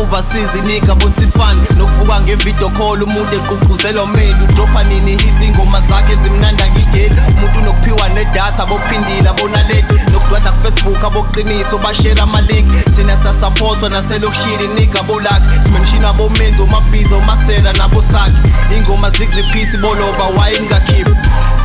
overseas nika botifani nokuvuka ngevideo call umuntu eqhuqhuzela menu udropha nini hit ingoma zakhe zimnanda ngigeli umuntu unokuphiwa nedatha bophindile abonaledi nokudwada kuFacebook aboqiniso bashare amalink thina sasupportwa naselokishini nika bolakhe simenshina bomenzo mabhizo masela nabo sakhe ingoma zikurepeat bolova why ngakhipha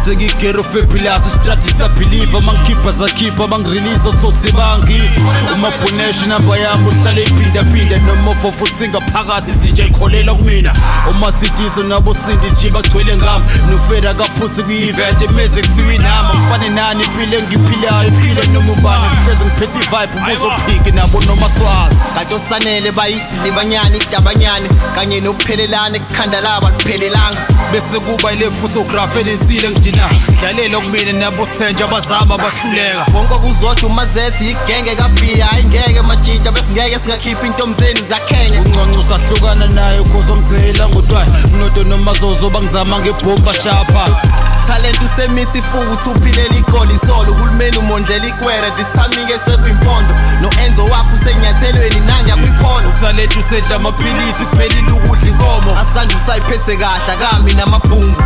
sengigero febrilasi strategy sabelieve mangikhipha zakhipha bangirelease otsotsi bangisa umabhoneshi namba yami uhlale iphinda noma futhi ngaphakathi izinja ikholela kumina umatsitiso nabo sindi nje bagcwele ngami nofera kaphuthi kwi-event emeze kuthiwa inama ngifane nani impilo engiphilayo iphile noma ubani ngihleze ngiphethe i-vibe ubuzophiki nabo noma swazi kanti osanele bayilibanyani itabanyani kanye nokuphelelana ekhanda labo aliphelelanga bese kuba ile photograph elensile ngidina dlalela kumina nabo senja abazama bahluleka konke kuzodwa umazethi igenge kabhiya ayingeke majita bese ngeke singakhipha intomzeni zakhenye uncancusa hlukana naye khozomzela ngotwayi mnoto nomazozo bangizama ngebhomba shaphansi talent usemithi futhi uphilela iqolo isolo uhulumeni umondlela ikwere dithamike sekuyimpondo no-enzo wakho usenyathelweni nanga kwiphondo talent usedla amaphilisi kuphelile ukudla inkomo asanda usayiphethe kahle kami namabhungu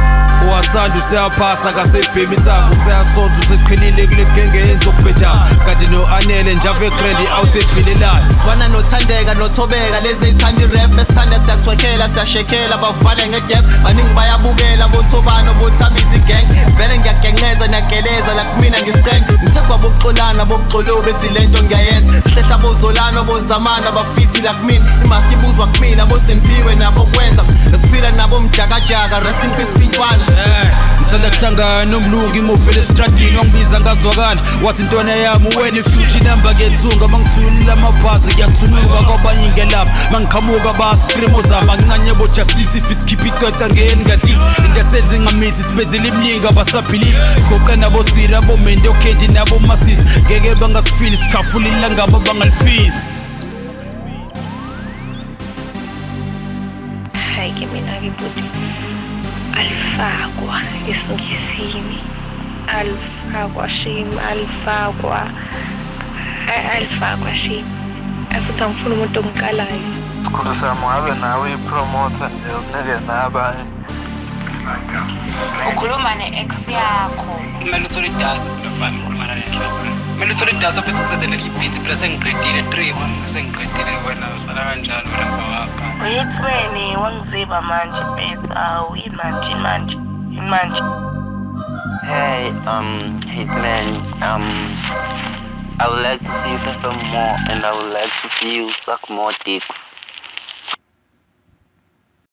owasanda useyaphasa kasebhemi thambo useyasonda useqhelile kule genge yenza okubhedana kanti no-anele njave grandi awusedlilelayo sifana nothandeka nothobeka lezi ey'thanda irap esithanda siyathwekhela siyashekela bavale ngedep baningi bayabukela bothobano bothabisa igang vele ngiyagenqeza niyageleza la kumina ngistand ngithekwa bokuxolana bokuxolo bethi lento ngiyayenza hlehla bozolana bozamana bafithi la kumina imasti ibuzwa kumina bosempiwe nabo kwenza nesiphila nabo mjakajaka rest in peace bintwana ngisanda kuhlangana nomlungu imuvele estradini wangibiza ngazwakala wathi intwana yami wena ifuture number ngethunga mangithulile amabhasi kuyathunuka kwabanye ingelapha mangiqhamuka bascreamo zami angincanye bojustice if isikhipha iqeda ngeni ngadlisi into esenza ingamithi sibenzela imlinga basabhelieve sigoqe nabo swira bomende okhedi nabo masisi ngeke bangasifili sikhafulile ngabo bangalifisi hayi ke mina ngibuthi alifakwa esingisini alifakwa shame alifakwa shame futhi angifuna umuntu ongikalayo sikhulu sami ngabe nawe ipromoter nje ukunake nabanye ukhuluma ne-ex yakho kumele uthole idatha mntofana ukhulumana nenhloko kumele uthole idatha futhi ukusendele i-beat phela sengiqedile 3 sengiqedile wena usala kanjani wena ngawapha uyithweni wangiziba manje bethi awu imanje Hey, Hitman, I would like to see you perform more and I would like to see you suck more dicks.